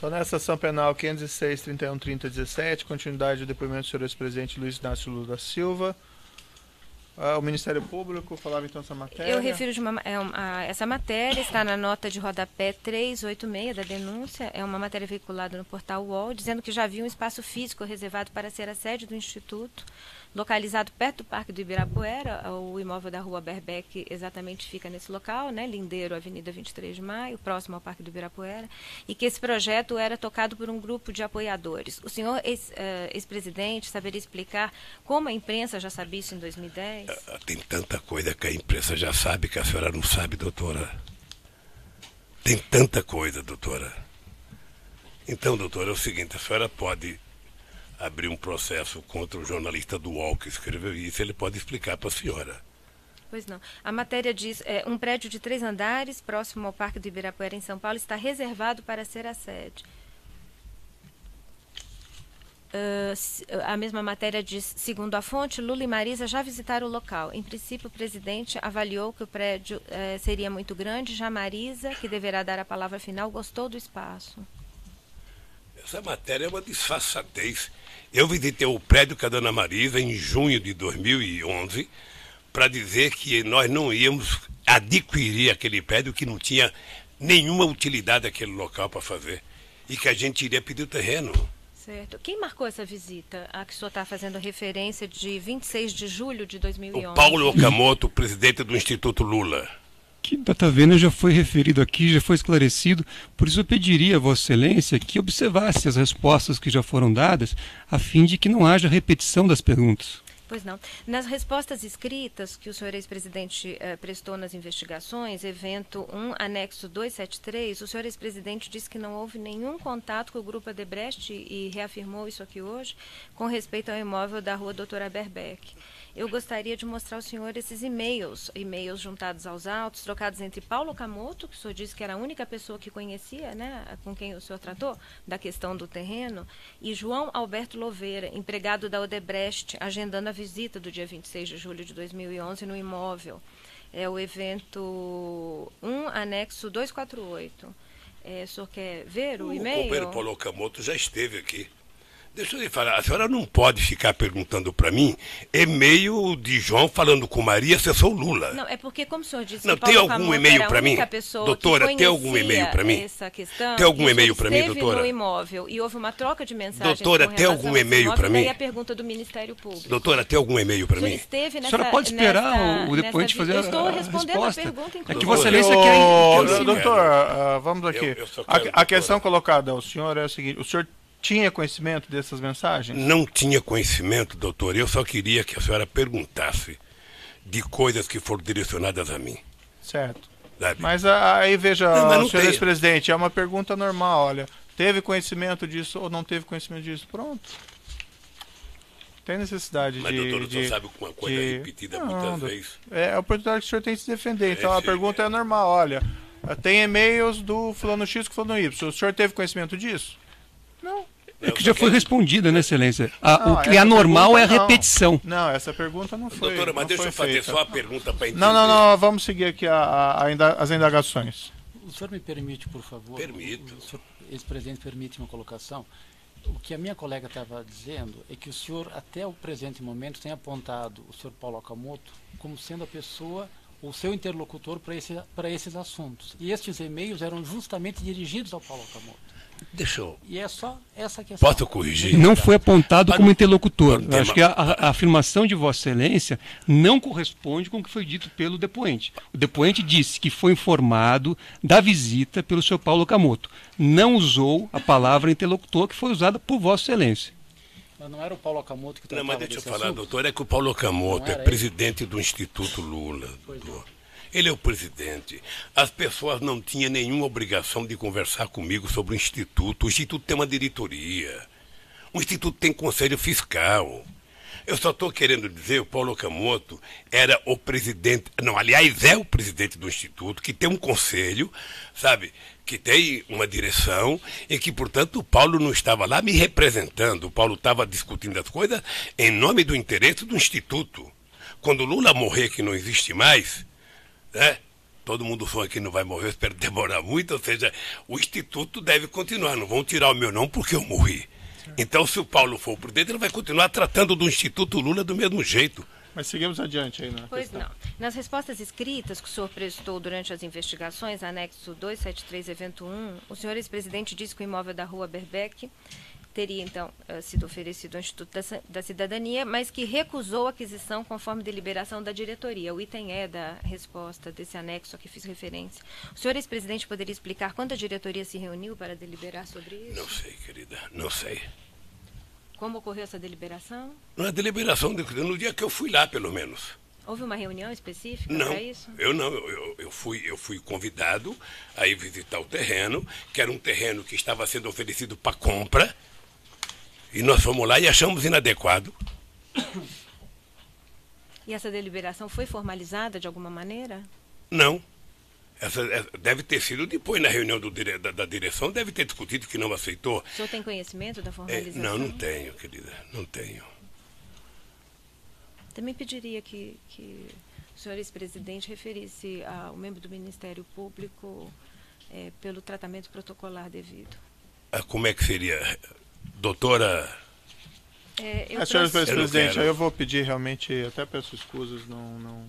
Então, nessa ação penal 506-31-30-17, continuidade do depoimento do senhor ex-presidente Luiz Inácio Lula da Silva. O Ministério Público falava então essa matéria. Eu refiro essa matéria, está na nota de rodapé 386 da denúncia, é uma matéria veiculada no portal UOL, dizendo que já havia um espaço físico reservado para ser a sede do Instituto, localizado perto do Parque do Ibirapuera. O imóvel da Rua Berbeck exatamente fica nesse local, né, lindeiro Avenida 23 de Maio, próximo ao Parque do Ibirapuera, e que esse projeto era tocado por um grupo de apoiadores. O senhor ex-presidente saberia explicar como a imprensa já sabia isso em 2010? Tem tanta coisa que a imprensa já sabe que a senhora não sabe, doutora. Tem tanta coisa, doutora. Então, doutora, é o seguinte, a senhora pode abrir um processo contra o jornalista do UOL que escreveu isso, ele pode explicar para a senhora. Pois não. A matéria diz, um prédio de 3 andares, próximo ao Parque do Ibirapuera, em São Paulo, está reservado para ser a sede. A mesma matéria diz, segundo a fonte, Lula e Marisa já visitaram o local. Em princípio, o presidente avaliou que o prédio seria muito grande, já Marisa, que deverá dar a palavra final, gostou do espaço. Essa matéria é uma disfarçatez. Eu visitei o prédio com a dona Marisa em junho de 2011 para dizer que nós não íamos adquirir aquele prédio, que não tinha nenhuma utilidade aquele local para fazer e que a gente iria pedir o terreno. Certo. Quem marcou essa visita a que o senhor está fazendo referência de 26 de julho de 2011? O Paulo Okamoto, presidente do Instituto Lula. Que data vênia já foi referido aqui, já foi esclarecido, por isso eu pediria a Vossa Excelência que observasse as respostas que já foram dadas, a fim de que não haja repetição das perguntas. Pois não. Nas respostas escritas que o senhor ex-presidente prestou nas investigações, evento 1, anexo 273, o senhor ex-presidente disse que não houve nenhum contato com o Grupo Odebrecht e reafirmou isso aqui hoje, com respeito ao imóvel da Rua Doutora Berbeck. Eu gostaria de mostrar ao senhor esses e-mails juntados aos autos, trocados entre Paulo Okamoto, que o senhor disse que era a única pessoa que conhecia, né, com quem o senhor tratou, da questão do terreno, e João Alberto Louveira, empregado da Odebrecht, agendando a visita do dia 26 de julho de 2011 no imóvel. É o evento 1, anexo 248. O senhor quer ver o e-mail? O companheiro Paulo Okamoto já esteve aqui. Deixa eu lhe falar, a senhora não pode ficar perguntando para mim e-mail de João falando com Maria se eu sou Lula. Não, é porque, como o senhor disse, não, tem algum e-mail para mim? Doutora, tem algum e-mail para mim? Essa questão, tem algum e-mail para mim, doutora? No imóvel e houve uma troca de mensagens. Doutora, tem algum e-mail para mim? Daí a pergunta do Ministério Público. Doutora, tem algum e-mail para mim? Esteve nessa, a senhora pode esperar o depoente fazer a resposta. Eu estou respondendo a pergunta, inclusive. É que Vossa Excelência quer... Doutor, vamos aqui. A questão colocada ao senhor é a seguinte, o senhor tinha conhecimento dessas mensagens? Não tinha conhecimento, doutor. Eu só queria que a senhora perguntasse de coisas que foram direcionadas a mim. Certo. Sabe? Mas aí, veja, não senhor tem. ex-presidente, é uma pergunta normal, olha, teve conhecimento disso ou não teve conhecimento disso? Pronto. Tem necessidade Mas, doutor, o senhor sabe com uma coisa repetida muitas vezes. É a oportunidade que o senhor tem de se defender. Então, a pergunta é normal, olha, tem e-mails do fulano X com fulano Y. O senhor teve conhecimento disso? Não. É que já foi respondida, né, Excelência? O que é normal é a repetição. Não, essa pergunta não foi. Doutora, mas deixa eu fazer só a pergunta para entender. Não, vamos seguir aqui as indagações. O senhor me permite, por favor? Permito. O senhor, ex-presidente, permite uma colocação? O que a minha colega estava dizendo é que o senhor, até o presente momento, tem apontado o senhor Paulo Okamoto como sendo a pessoa, o seu interlocutor para esses assuntos. E estes e-mails eram justamente dirigidos ao Paulo Okamoto. Deixa eu... E é só essa questão. Posso corrigir? Não foi apontado como interlocutor. Eu acho que a afirmação de Vossa Excelência não corresponde com o que foi dito pelo depoente. O depoente disse que foi informado da visita pelo senhor Paulo Okamoto. Não usou a palavra interlocutor que foi usada por Vossa Excelência. Mas não era o Paulo Okamoto que tratava Não, mas deixa eu falar, assunto? doutor, é que o Paulo Okamoto é presidente do Instituto Lula. Ele é o presidente. As pessoas não tinham nenhuma obrigação de conversar comigo sobre o Instituto. O Instituto tem uma diretoria. O Instituto tem conselho fiscal. Eu só estou querendo dizer, o Paulo Okamoto era o presidente, não, aliás, é o presidente do Instituto, que tem um conselho, sabe, que tem uma direção, e que, portanto, o Paulo não estava lá me representando. O Paulo estava discutindo as coisas em nome do interesse do Instituto. Quando o Lula morrer, que não existe mais, né? todo mundo sonha que não vai morrer, eu espero demorar muito, ou seja, o Instituto deve continuar, não vão tirar o meu nome porque eu morri. Então, se o Paulo for o presidente, ele vai continuar tratando do Instituto Lula do mesmo jeito. Mas seguimos adiante aí na Pois questão. não. Nas respostas escritas que o senhor prestou durante as investigações, anexo 273, evento 1, o senhor ex-presidente disse que o imóvel da Rua Berbeck teria, então, sido oferecido ao Instituto da Cidadania, mas que recusou a aquisição conforme deliberação da diretoria. O item é da resposta desse anexo a que fiz referência. O senhor ex-presidente poderia explicar quando a diretoria se reuniu para deliberar sobre isso? Não sei, querida, não sei. Como ocorreu essa deliberação? Na deliberação, no dia que eu fui lá, pelo menos. Houve uma reunião específica Não, para isso? eu não. Eu fui convidado a ir visitar o terreno, que era um terreno que estava sendo oferecido para compra, e nós fomos lá e achamos inadequado. E essa deliberação foi formalizada de alguma maneira? Não. Essa deve ter sido depois, na reunião da direção, deve ter discutido que não aceitou. O senhor tem conhecimento da formalização? Não tenho, querida, não tenho. Também pediria que o senhor ex-presidente referisse ao membro do Ministério Público pelo tratamento protocolar devido. Como é que seria? Doutora... Senhor ex-presidente, quero. aí eu vou pedir realmente, até peço escusas, não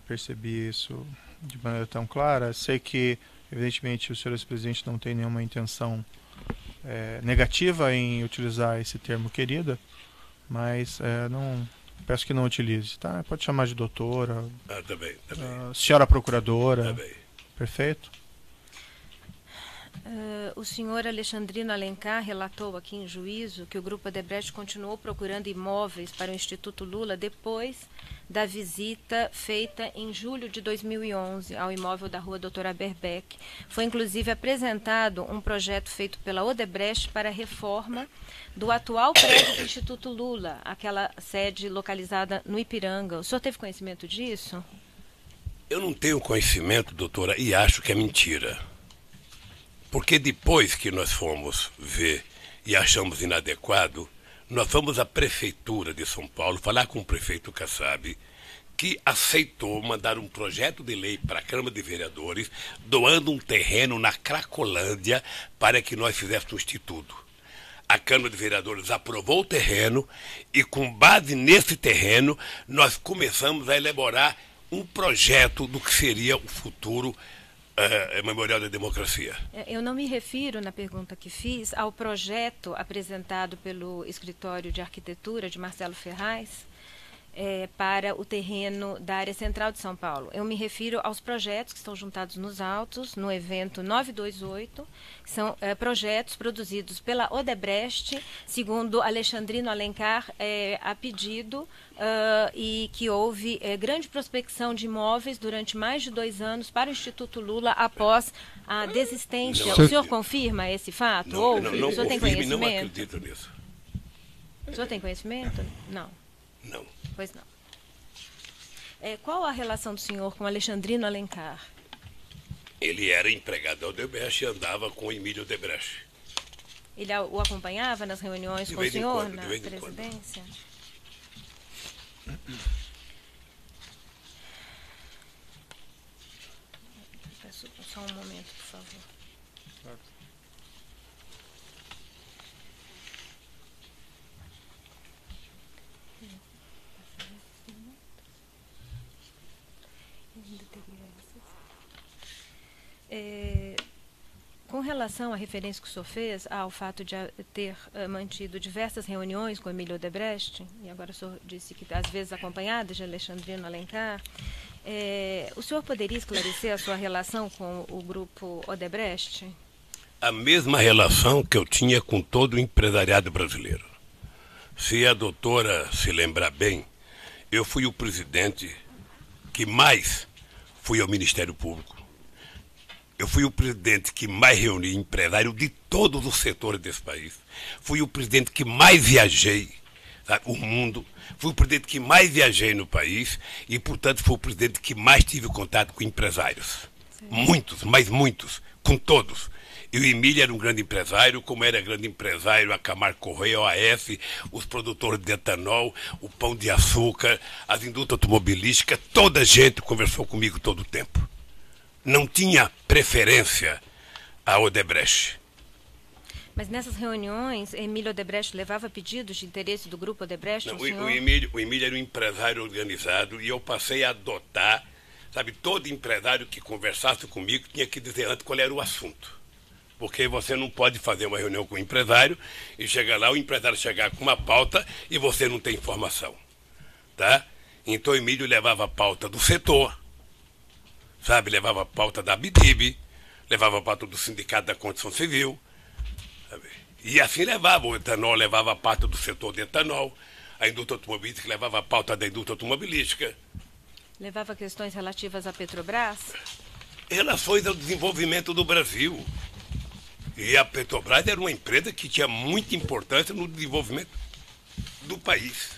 percebi isso de maneira tão clara. Sei que, evidentemente, o senhor ex-presidente não tem nenhuma intenção negativa em utilizar esse termo querida, mas não, peço que não utilize, tá? Pode chamar de doutora, Tá bem. senhora procuradora, Tá bem. perfeito? O senhor Alexandrino Alencar relatou aqui em juízo que o Grupo Odebrecht continuou procurando imóveis para o Instituto Lula depois da visita feita em julho de 2011 ao imóvel da Rua Doutora Berbeck. Foi inclusive apresentado um projeto feito pela Odebrecht para a reforma do atual prédio do Instituto Lula, aquela sede localizada no Ipiranga. O senhor teve conhecimento disso? Eu não tenho conhecimento, doutora, e acho que é mentira. Porque depois que nós fomos ver e achamos inadequado, nós fomos à Prefeitura de São Paulo falar com o prefeito Kassab, que aceitou mandar um projeto de lei para a Câmara de Vereadores, doando um terreno na Cracolândia para que nós fizéssemos um instituto. A Câmara de Vereadores aprovou o terreno e, com base nesse terreno, nós começamos a elaborar um projeto do que seria o futuro Memorial da Democracia. Eu não me refiro, na pergunta que fiz, ao projeto apresentado pelo Escritório de Arquitetura de Marcelo Ferraz para o terreno da área central de São Paulo. Eu me refiro aos projetos que estão juntados nos autos, no evento 928, que são projetos produzidos pela Odebrecht, segundo Alexandrino Alencar, a pedido, e que houve grande prospecção de imóveis durante mais de 2 anos para o Instituto Lula após a desistência. Não, o senhor confirma esse fato? Não, o senhor tem confirme, não conhecimento? acredito nisso. O senhor tem conhecimento? Não. Não. Pois não. Qual a relação do senhor com Alexandrino Alencar? Ele era empregado da Odebrecht e andava com o Emílio Odebrecht. Ele o acompanhava nas reuniões De com o vez em senhor quando, na de vez em quando. presidência? Peço só um momento, por favor. Com relação à referência que o senhor fez ao fato de ter mantido diversas reuniões com Emílio Odebrecht, e agora o senhor disse que às vezes acompanhado de Alexandrino Alencar, o senhor poderia esclarecer a sua relação com o grupo Odebrecht? A mesma relação que eu tinha com todo o empresariado brasileiro. Se a doutora se lembrar bem, eu fui o presidente que mais fui ao Ministério Público. Eu fui o presidente que mais reuni empresários de todos os setores desse país. Fui o presidente que mais viajei, sabe, o mundo. Fui o presidente que mais viajei no país e, portanto, fui o presidente que mais tive contato com empresários. Sim. Muitos, mas muitos, com todos. E o Emílio era um grande empresário, como era grande empresário a Camargo Correia, a OAS, os produtores de etanol, o Pão de Açúcar, as indústrias automobilísticas, toda a gente conversou comigo todo o tempo. Não tinha preferência a Odebrecht. Mas nessas reuniões, Emílio Odebrecht levava pedidos de interesse do grupo Odebrecht? Não, o Emílio era um empresário organizado e eu passei a adotar, sabe, todo empresário que conversasse comigo tinha que dizer antes qual era o assunto. Porque você não pode fazer uma reunião com o empresário e chegar lá, o empresário chegar com uma pauta e você não tem informação. Tá? Então o Emílio levava a pauta do setor, sabe, levava a pauta da ABDIB, levava a pauta do Sindicato da Construção Civil, sabe? E assim levava, o etanol levava a pauta do setor de etanol, a indústria automobilística levava a pauta da indústria automobilística. Levava questões relativas à Petrobras? Relações ao desenvolvimento do Brasil. E a Petrobras era uma empresa que tinha muita importância no desenvolvimento do país.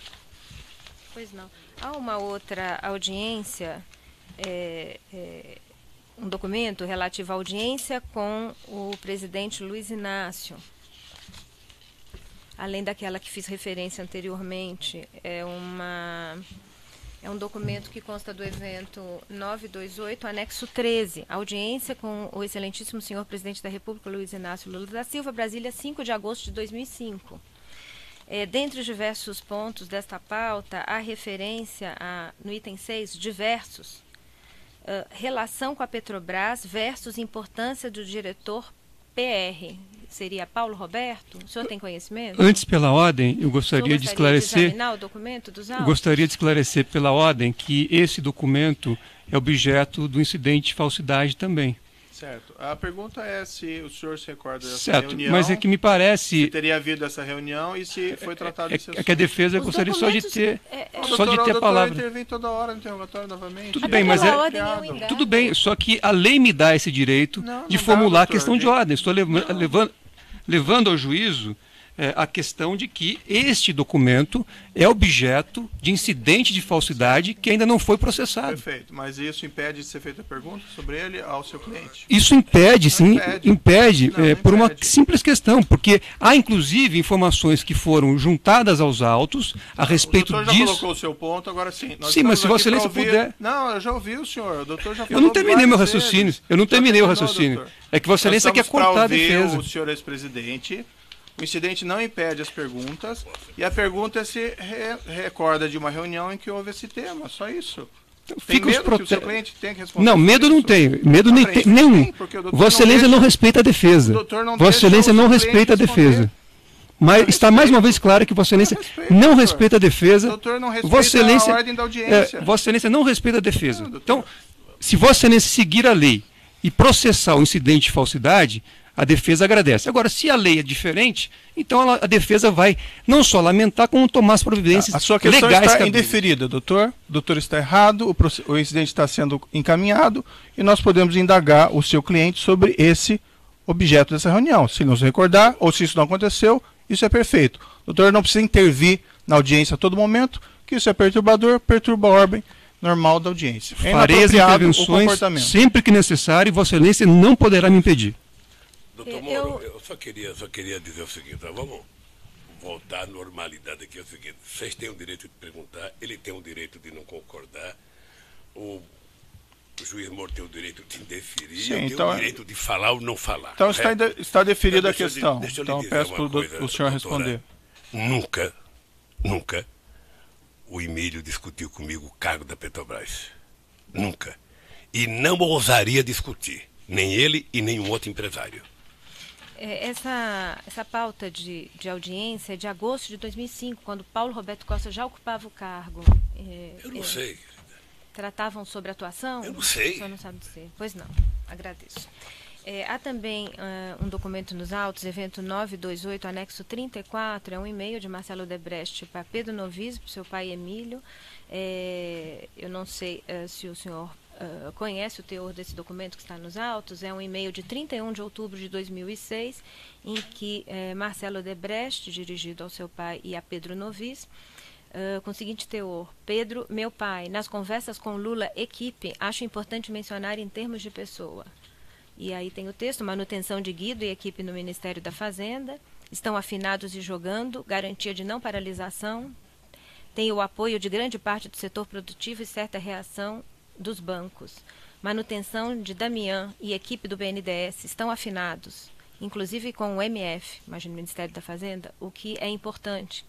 Pois não. Há uma outra audiência, um documento relativo à audiência com o presidente Luiz Inácio. Além daquela que fiz referência anteriormente, é um documento que consta do evento 928, anexo 13, audiência com o excelentíssimo senhor presidente da República, Luiz Inácio Lula da Silva, Brasília, 5 de agosto de 2005. Dentre os diversos pontos desta pauta, há referência no item 6, diversos, relação com a Petrobras versus importância do diretor PR. Seria Paulo Roberto? O senhor tem conhecimento? Antes, pela ordem, eu gostaria de esclarecer. De examinar o documento dos autos? Gostaria de esclarecer pela ordem que esse documento é objeto do incidente de falsidade também. Certo. A pergunta é se o senhor se recorda dessa certo, reunião. mas é que me parece. Se teria havido essa reunião e se foi tratado desse assunto. É que a defesa gostaria só de ter. Só de ter a palavra. O doutor intervém toda hora no interrogatório novamente. Tudo bem, mas tudo bem, só que a lei me dá esse direito de formular a questão de ordem. Estou levando ao juízo a questão de que este documento é objeto de incidente de falsidade que ainda não foi processado. Perfeito, mas isso impede de ser feita a pergunta sobre ele ao seu cliente? Isso impede, sim, impede por uma impede. simples questão, porque há inclusive informações que foram juntadas aos autos a respeito disso. O doutor já colocou o seu ponto, agora sim. Sim, mas se Vossa Excelência puder... Não, eu já ouvi o senhor, o doutor já falou. Eu não terminei meu raciocínio, Doutor. É que Vossa Excelência quer cortar a defesa. O senhor ex-presidente... O incidente não impede as perguntas e a pergunta se recorda de uma reunião em que houve esse tema, só isso. Tem medo que o seu cliente tem que responder? Não, medo não tem, medo nenhum. Vossa Excelência não respeita a defesa. Vossa Excelência não respeita a defesa. Mas está mais uma vez claro que Vossa Excelência não respeita a defesa. Doutor não respeita a ordem da audiência. Vossa Excelência não respeita a defesa. Então, se Vossa Excelência seguir a lei e processar o incidente de falsidade, a defesa agradece. Agora, se a lei é diferente, então a defesa vai não só lamentar, como tomar as providências legais. A sua questão está indeferida, doutor. O doutor está errado, o incidente está sendo encaminhado e nós podemos indagar o seu cliente sobre esse objeto dessa reunião. Se não se recordar ou se isso não aconteceu, isso é perfeito. O doutor não precisa intervir na audiência a todo momento, que isso é perturbador, perturba a ordem normal da audiência. Farei as intervenções sempre que necessário e Vossa Excelência não poderá me impedir. Doutor Moro, eu só queria dizer o seguinte, tá? Vamos voltar à normalidade aqui, é o seguinte, vocês têm o direito de perguntar, ele tem o direito de não concordar, o juiz Moro tem o direito de indeferir, sim, eu tenho o direito de falar ou não falar. Então está deferida a questão, então eu peço para o senhor responder. Nunca o Emílio discutiu comigo o cargo da Petrobras. Nunca. E não ousaria discutir, nem ele e nenhum outro empresário. Essa pauta de audiência é de agosto de 2005, quando Paulo Roberto Costa já ocupava o cargo. Eu não sei. Tratavam sobre atuação? Eu não sei. O senhor não sabe dizer. Pois não, agradeço. Há também um documento nos autos, evento 928, anexo 34, é um e-mail de Marcelo Odebrecht para Pedro Novis, para o seu pai Emílio. Eu não sei se o senhor conhece o teor desse documento que está nos autos. É um e-mail de 31 de outubro de 2006, em que Marcelo Odebrecht, dirigido ao seu pai e a Pedro Novis, com o seguinte teor: Pedro, meu pai, nas conversas com Lula, equipe, acho importante mencionar em termos de pessoa. E aí tem o texto: manutenção de Guido e equipe no Ministério da Fazenda, estão afinados e jogando, garantia de não paralisação, tem o apoio de grande parte do setor produtivo e certa reação dos bancos. Manutenção de Damião e equipe do BNDES estão afinados, inclusive com o MF, imagina o Ministério da Fazenda, o que é importante.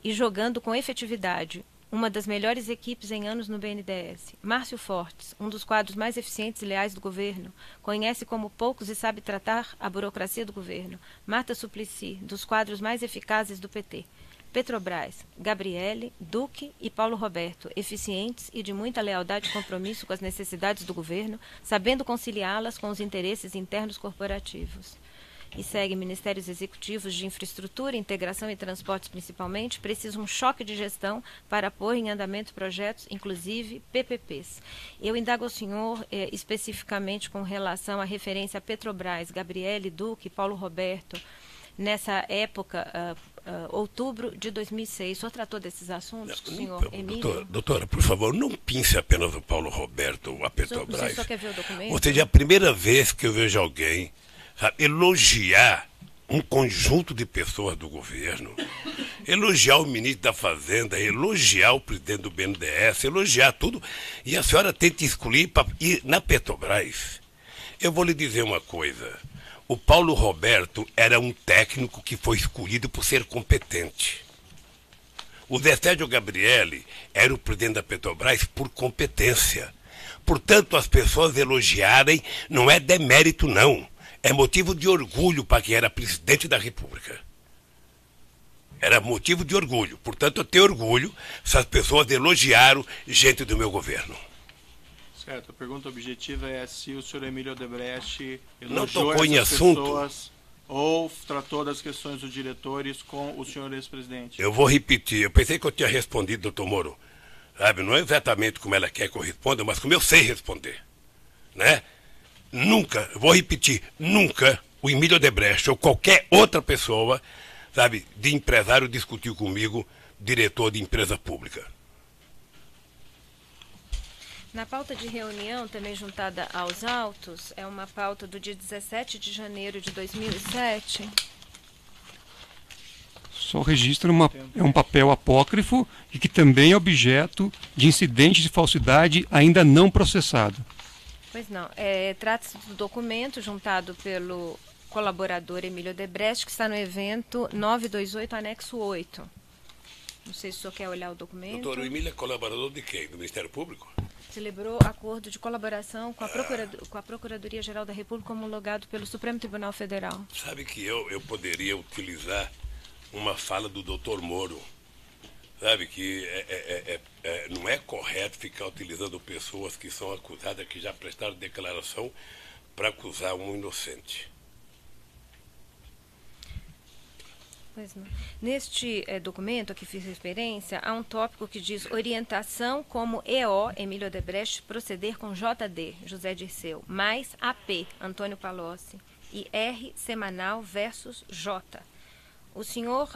E jogando com efetividade, uma das melhores equipes em anos no BNDES. Márcio Fortes, um dos quadros mais eficientes e leais do governo, conhece como poucos e sabe tratar a burocracia do governo. Marta Suplicy, dos quadros mais eficazes do PT. Petrobras, Gabriele, Duque e Paulo Roberto, eficientes e de muita lealdade e compromisso com as necessidades do governo, sabendo conciliá-las com os interesses internos corporativos. E segue: ministérios executivos de infraestrutura, integração e transportes principalmente, precisam um choque de gestão para pôr em andamento projetos, inclusive PPPs. Eu indago ao senhor especificamente com relação à referência a Petrobras, Gabriele, Duque, Paulo Roberto, nessa época, outubro de 2006. O senhor tratou desses assuntos, senhor Emílio? Doutora, por favor, não pince apenas o Paulo Roberto ou a Petrobras. O senhor quer ver o documento? Ou seja, é a primeira vez que eu vejo alguém, sabe, elogiar um conjunto de pessoas do governo, elogiar o ministro da Fazenda, elogiar o presidente do BNDES, elogiar tudo, e a senhora tenta excluir ir na Petrobras. Eu vou lhe dizer uma coisa: o Paulo Roberto era um técnico que foi escolhido por ser competente. O Zé Sérgio Gabriele era o presidente da Petrobras por competência. Portanto, as pessoas elogiarem não é demérito, não. É motivo de orgulho para quem era presidente da República. Era motivo de orgulho. Portanto, eu tenho orgulho se as pessoas elogiaram gente do meu governo. Certo, a pergunta objetiva é se o senhor Emílio Odebrecht Não elogiou tocou em essas assunto. pessoas ou tratou das questões dos diretores com o senhor ex-presidente. Eu vou repetir. Eu pensei que eu tinha respondido, doutor Moro. Sabe, não é exatamente como ela quer que eu responda, mas como eu sei responder. Né? Nunca, vou repetir, nunca o Emílio Odebrecht ou qualquer outra pessoa, sabe, de empresário discutiu comigo, diretor de empresa pública. Na pauta de reunião, também juntada aos autos, é uma pauta do dia 17 de janeiro de 2007. Só registra um papel apócrifo e que também é objeto de incidente de falsidade ainda não processado. Pois não. Trata-se do documento juntado pelo colaborador Emílio Odebrecht, que está no evento 928, anexo 8. Não sei se o senhor quer olhar o documento. Doutor, o Emílio é colaborador de quem? Do Ministério Público? Celebrou acordo de colaboração com a Procuradoria-Geral da República, homologado pelo Supremo Tribunal Federal. Sabe que eu poderia utilizar uma fala do doutor Moro. Sabe que não é correto ficar utilizando pessoas que são acusadas, que já prestaram declaração, para acusar um inocente. Pois não. Neste documento a que fiz referência, há um tópico que diz: orientação como EO, Emílio Odebrecht, proceder com JD, José Dirceu, mais AP, Antônio Palocci, e R, semanal versus J. O senhor,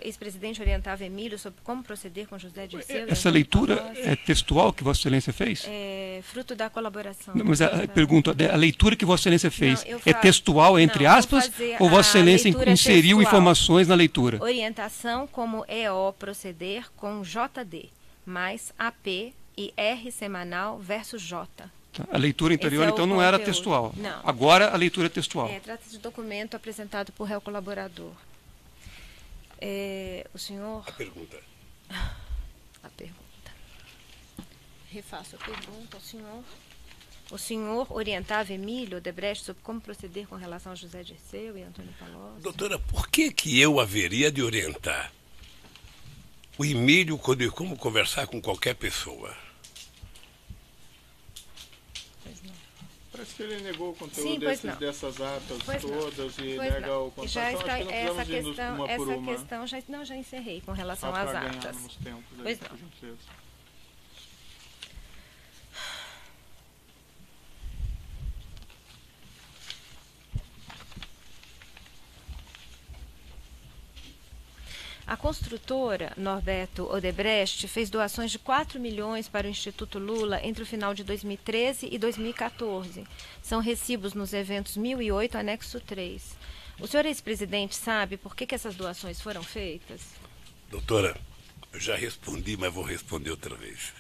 ex-presidente, orientava Emílio sobre como proceder com José Dirceu? Essa leitura é textual que Vossa Excelência fez? É fruto da colaboração. Não, mas pergunto, a leitura que Vossa Excelência fez é textual, entre aspas, ou Vossa Excelência inseriu informações na leitura? Orientação como EO proceder com JD, mais AP e R semanal versus J. A leitura anterior, então, não era textual. Não. Agora, a leitura é textual. Trata-se de documento apresentado por réu colaborador. O senhor... A pergunta. A pergunta. Refaço a pergunta ao senhor. O senhor orientava Emílio Odebrecht sobre como proceder com relação a José Dirceu e Antônio Palocci? Doutora, por que eu haveria de orientar o Emílio como conversar com qualquer pessoa? Parece que ele negou o conteúdo Sim, dessas atas pois todas e pois nega não. o contato. Já está, então, essa questão já encerrei com relação às atas. Pois não. A construtora Norberto Odebrecht fez doações de 4 milhões para o Instituto Lula entre o final de 2013 e 2014. São recibos nos eventos 1008, anexo 3. O senhor ex-presidente sabe por que essas doações foram feitas? Doutora, eu já respondi, mas vou responder outra vez.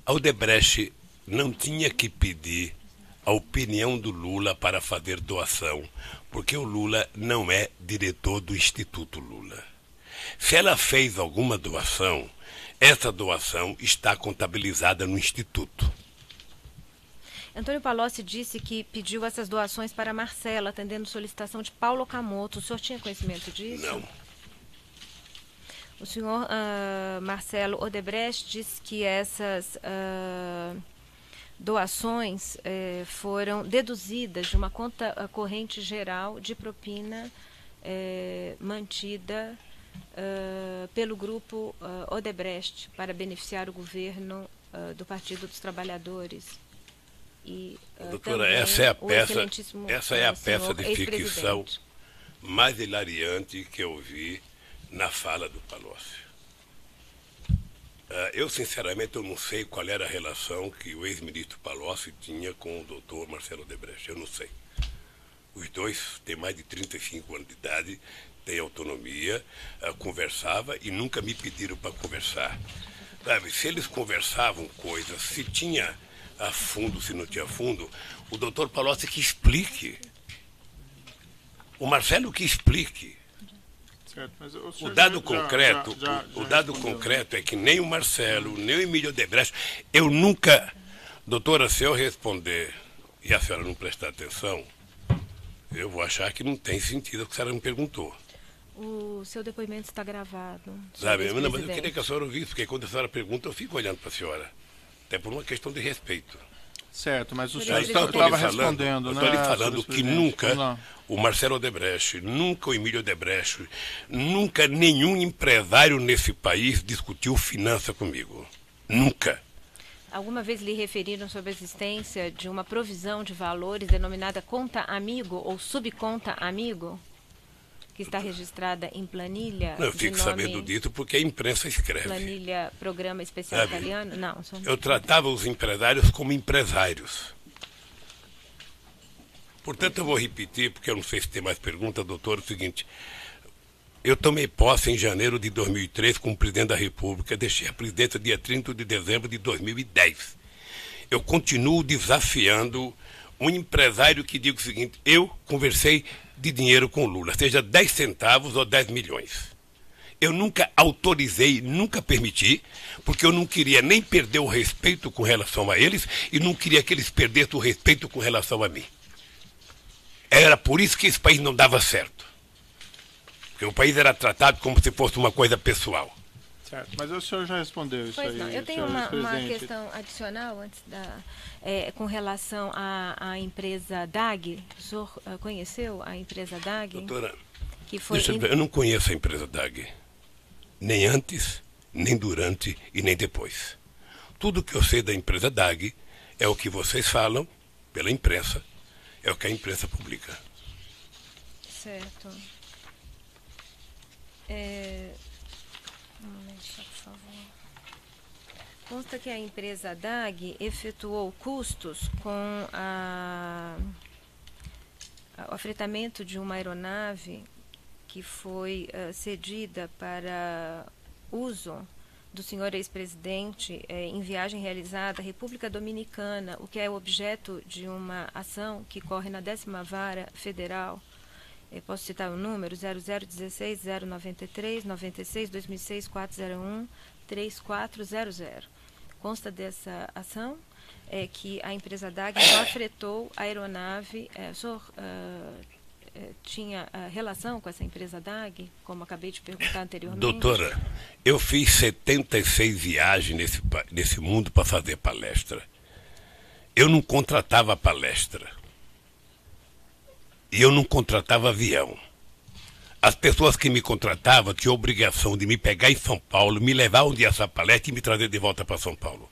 A Odebrecht não tinha que pedir a opinião do Lula para fazer doação, porque o Lula não é diretor do Instituto Lula. Se ela fez alguma doação, essa doação está contabilizada no Instituto. Antônio Palocci disse que pediu essas doações para Marcelo, atendendo solicitação de Paulo Okamoto. O senhor tinha conhecimento disso? Não. O senhor Marcelo Odebrecht disse que essas doações foram deduzidas de uma conta corrente geral de propina mantida pelo grupo Odebrecht para beneficiar o governo do Partido dos Trabalhadores. E, doutora, essa é a peça de ficção mais hilariante que eu vi na fala do Palocci. Eu, sinceramente, eu não sei qual era a relação que o ex-ministro Palocci tinha com o doutor Marcelo Odebrecht. Eu não sei. Os dois têm mais de 35 anos de idade, têm autonomia, conversava e nunca me pediram para conversar. Sabe, se eles conversavam coisas, se tinha a fundo, se não tinha fundo, o doutor Palocci que explique. O Marcelo que explique. Certo, mas o dado concreto é que nem o Marcelo, nem o Emílio Odebrecht, eu nunca... Doutora, se eu responder e a senhora não prestar atenção, eu vou achar que não tem sentido o que a senhora me perguntou. O seu depoimento está gravado. Sabe, mas eu queria que a senhora ouvisse, porque quando a senhora pergunta, eu fico olhando para a senhora. Até por uma questão de respeito. Certo, mas o senhor estava respondendo, né? Eu estou lhe falando que nunca o Marcelo Odebrecht, nunca o Emílio Odebrecht, nunca nenhum empresário nesse país discutiu finança comigo. Nunca. Alguma vez lhe referiram sobre a existência de uma provisão de valores denominada conta amigo ou subconta amigo? Que está registrada em planilha? Eu fico sabendo disso porque a imprensa escreve. Planilha Programa Especial Italiano? Não. Eu tratava os empresários como empresários. Portanto, eu vou repetir, porque eu não sei se tem mais pergunta, doutor, é o seguinte. Eu tomei posse em janeiro de 2003 como presidente da República, deixei a presidência dia 30 de dezembro de 2010. Eu continuo desafiando um empresário que diga o seguinte, eu conversei de dinheiro com Lula, seja 10 centavos ou 10 milhões. Eu nunca autorizei, nunca permiti, porque eu não queria nem perder o respeito com relação a eles e não queria que eles perdessem o respeito com relação a mim. Era por isso que esse país não dava certo. Porque o país era tratado como se fosse uma coisa pessoal. Certo, mas o senhor já respondeu isso aí. Não, eu tenho uma questão adicional antes com relação à empresa DAG. O senhor conheceu a empresa DAG? Doutora, eu não conheço a empresa DAG. Nem antes, nem durante e nem depois. Tudo que eu sei da empresa DAG é o que vocês falam pela imprensa, é o que a imprensa publica. Certo. Por favor. Consta que a empresa DAG efetuou custos com o afretamento de uma aeronave que foi cedida para uso do senhor ex-presidente em viagem realizada à República Dominicana, o que é objeto de uma ação que corre na 10ª Vara Federal. Posso citar o número 0016 093 96 2006 401 3400. Consta dessa ação que a empresa DAG não afretou a aeronave. O senhor tinha relação com essa empresa DAG, como acabei de perguntar anteriormente? Doutora, eu fiz 76 viagens nesse mundo para fazer palestra. Eu não contratava palestra. E eu não contratava avião. As pessoas que me contratavam tinham a obrigação de me pegar em São Paulo, me levar onde essa palestra e me trazer de volta para São Paulo.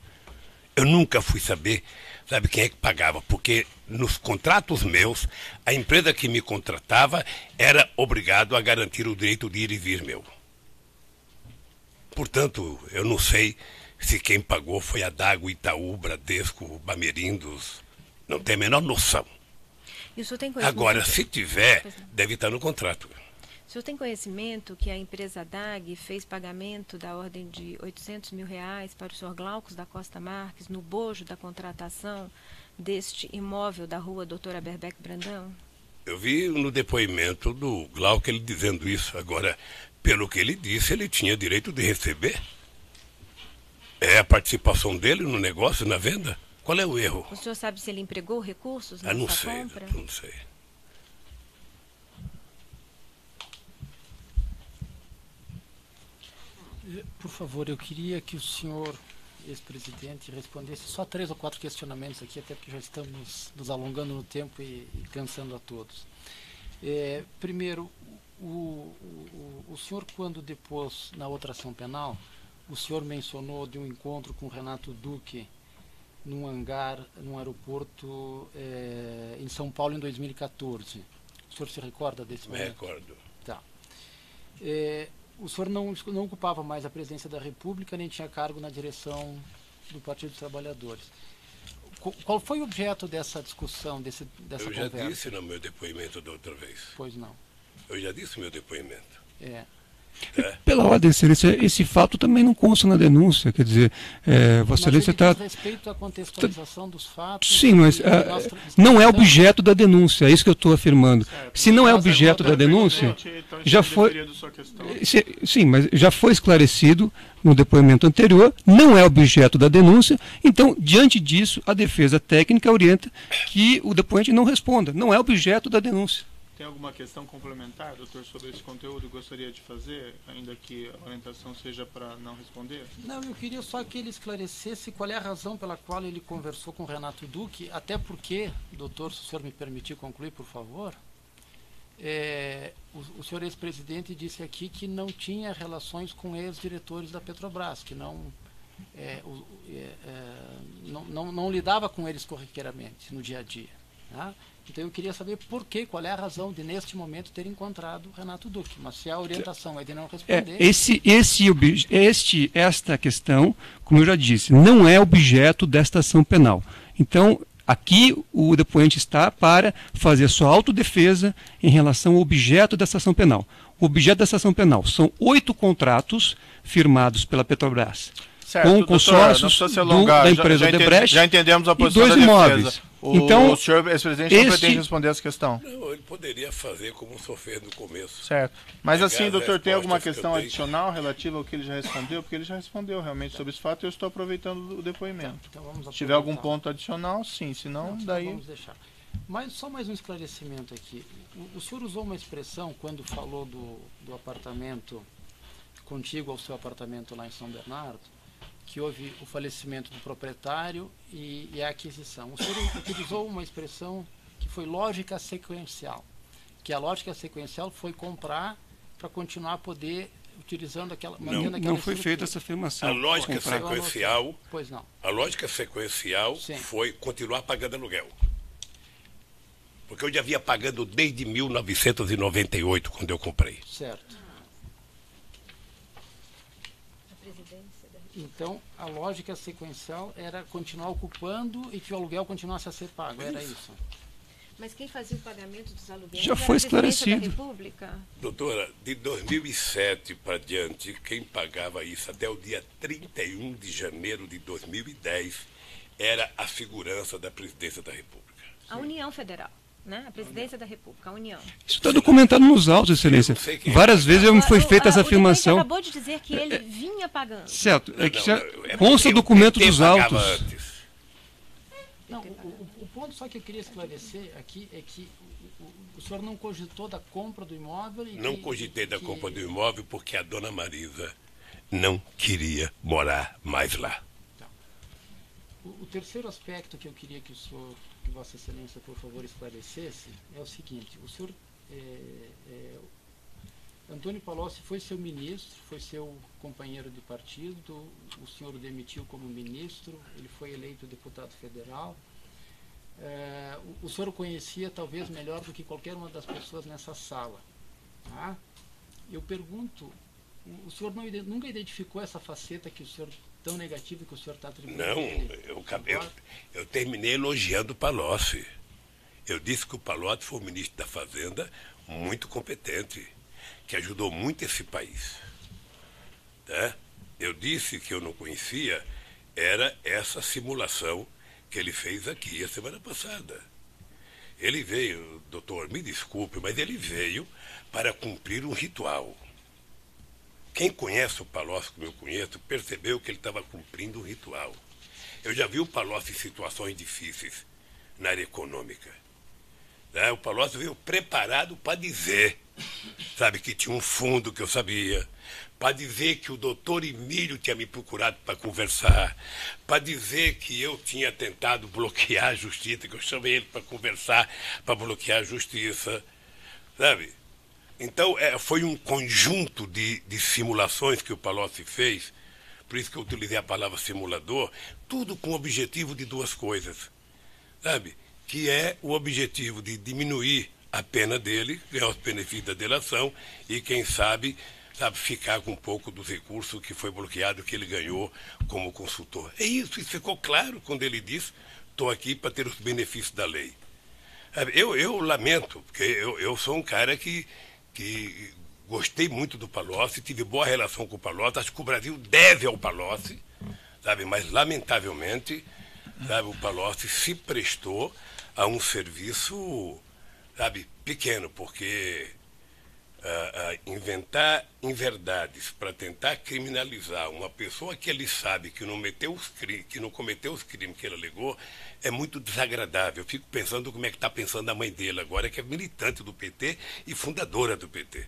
Eu nunca fui saber, sabe, quem é que pagava, porque nos contratos meus, a empresa que me contratava era obrigado a garantir o direito de ir e vir meu. Portanto, eu não sei se quem pagou foi a Dago, Itaú, Bradesco, Bamerindos. Não tenho a menor noção. E o senhor tem conhecimento? Agora, se tiver, deve estar no contrato. O senhor tem conhecimento que a empresa DAG fez pagamento da ordem de R$800 mil para o senhor Glaucus da Costa Marques no bojo da contratação deste imóvel da rua Doutora Berbeck Brandão? Eu vi no depoimento do Glauco ele dizendo isso. Agora, pelo que ele disse, ele tinha direito de receber. É a participação dele no negócio, na venda? Qual é o erro? O senhor sabe se ele empregou recursos nessa não sei, compra? Não sei. Por favor, eu queria que o senhor, ex-presidente, respondesse só 3 ou 4 questionamentos aqui, até porque já estamos nos alongando no tempo e cansando a todos. Primeiro, o senhor, quando depôs na outra ação penal, o senhor mencionou de um encontro com Renato Duque num hangar, num aeroporto em São Paulo em 2014. O senhor se recorda desse momento? Me recordo. Tá. O senhor não ocupava mais a presidência da República, nem tinha cargo na direção do Partido dos Trabalhadores. Qual foi o objeto dessa discussão, dessa conversa? Eu já disse no meu depoimento da outra vez. Pois não. Eu já disse no meu depoimento. Pela ordem, Excelência, esse fato também não consta na denúncia, quer dizer, Vossa Excelência está... respeito à contextualização dos fatos... Sim, mas não é objeto da denúncia, é isso que eu estou afirmando. Se não é objeto da denúncia, já foi... Sim, mas já foi esclarecido no depoimento anterior, não é objeto da denúncia, então, diante disso, a defesa técnica orienta que o depoente não responda, não é objeto da denúncia. Tem alguma questão complementar, doutor, sobre esse conteúdo? Gostaria de fazer, ainda que a orientação seja para não responder? Não, eu queria só que ele esclarecesse qual é a razão pela qual ele conversou com o Renato Duque, até porque, doutor, se o senhor me permitir concluir, por favor, o senhor ex-presidente disse aqui que não tinha relações com ex-diretores da Petrobras, que não lidava com eles corriqueiramente, no dia a dia. Tá? Então eu queria saber qual é a razão de, neste momento, ter encontrado Renato Duque. Mas se a orientação é de não responder... Esta questão, como eu já disse, não é objeto desta ação penal. Então, aqui o depoente está para fazer sua autodefesa em relação ao objeto dessa ação penal. O objeto dessa ação penal são 8 contratos firmados pela Petrobras. Certo, com consórcios da empresa Odebrecht já entendemos a posição e 2 da imóveis. Defesa. Então, o senhor ex-presidente não pretende responder essa questão? Não, ele poderia fazer como o senhor fez no começo. Certo. Mas assim, doutor, tem alguma que questão adicional relativa ao que ele já respondeu? Porque ele já respondeu realmente sobre esse fato e eu estou aproveitando o depoimento. Então se tiver algum ponto adicional, sim. Se não, daí... Vamos deixar. Mas só mais um esclarecimento aqui. O senhor usou uma expressão quando falou do apartamento contíguo ao seu apartamento lá em São Bernardo, que houve o falecimento do proprietário e a aquisição. O senhor utilizou uma expressão que foi lógica sequencial, que a lógica sequencial foi comprar para continuar a poder utilizando aquela... Não foi feita essa afirmação. A lógica sequencial... Pois não. A lógica sequencial foi continuar pagando aluguel. Porque eu já havia pagando desde 1998, quando eu comprei. Certo. Então, a lógica sequencial era continuar ocupando e que o aluguel continuasse a ser pago. Era isso. Mas quem fazia o pagamento dos aluguéis já foi esclarecido. Da República? Doutora, de 2007 para diante, quem pagava isso até o dia 31 de janeiro de 2010 era a segurança da Presidência da República. A União Federal. Né? A Presidência da República, a União. Isso está documentado nos autos, Excelência. Várias vezes me foi feita essa afirmação. Ele acabou de dizer que ele vinha pagando. Certo. Consta o documento dos autos. Não, o ponto só que eu queria esclarecer aqui é que o senhor não cogitou da compra do imóvel... Não cogitei da compra do imóvel porque a dona Marisa não queria morar mais lá. Tá. O terceiro aspecto que eu queria que Vossa Excelência, por favor, esclarecesse, é o seguinte: o senhor Antônio Palocci foi seu ministro, foi seu companheiro de partido, o senhor o demitiu como ministro, ele foi eleito deputado federal. O senhor o conhecia talvez melhor do que qualquer uma das pessoas nessa sala. Tá? Eu pergunto, o senhor nunca identificou essa faceta que o senhor, tão negativa que o senhor está atribuindo? Não, eu terminei elogiando o Palocci. Eu disse que o Palocci foi o ministro da Fazenda muito competente, que ajudou muito esse país. Tá? Eu disse que eu não conhecia, era essa simulação que ele fez aqui a semana passada. Ele veio, doutor, me desculpe, mas ele veio para cumprir um ritual. Quem conhece o Palocci, como eu conheço, percebeu que ele estava cumprindo um ritual. Eu já vi o Palocci em situações difíceis na área econômica. O Palocci veio preparado para dizer, sabe, que tinha um fundo que eu sabia, para dizer que o doutor Emílio tinha me procurado para conversar, para dizer que eu tinha tentado bloquear a justiça, que eu chamei ele para conversar, para bloquear a justiça, sabe? Então, foi um conjunto de simulações que o Palocci fez, por isso que eu utilizei a palavra simulador, tudo com o objetivo de duas coisas, sabe? Que é o objetivo de diminuir a pena dele, ganhar os benefícios da delação e, quem sabe, ficar com um pouco dos recursos que foi bloqueado, que ele ganhou como consultor. É isso ficou claro quando ele disse, estou aqui para ter os benefícios da lei. Eu lamento, porque eu sou um cara que gostei muito do Palocci, tive boa relação com o Palocci, acho que o Brasil deve ao Palocci, sabe? Mas, lamentavelmente, sabe, o Palocci se prestou a um serviço, sabe, pequeno, porque inventar inverdades para tentar criminalizar uma pessoa que ele sabe que não cometeu os crimes que ele alegou é muito desagradável. Eu fico pensando como é que está pensando a mãe dele agora, que é militante do PT e fundadora do PT.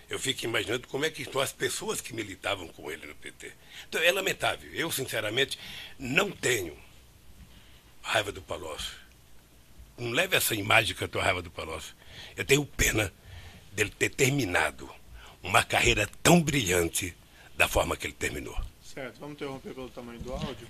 Eu fico imaginando como é que estão as pessoas que militavam com ele no PT. Então, é lamentável. Eu, sinceramente, não tenho raiva do Palocci. Não leve essa imagem que eu tenho raiva do Palocci. Eu tenho pena dele ter terminado uma carreira tão brilhante da forma que ele terminou. Certo, vamos interromper pelo tamanho do áudio.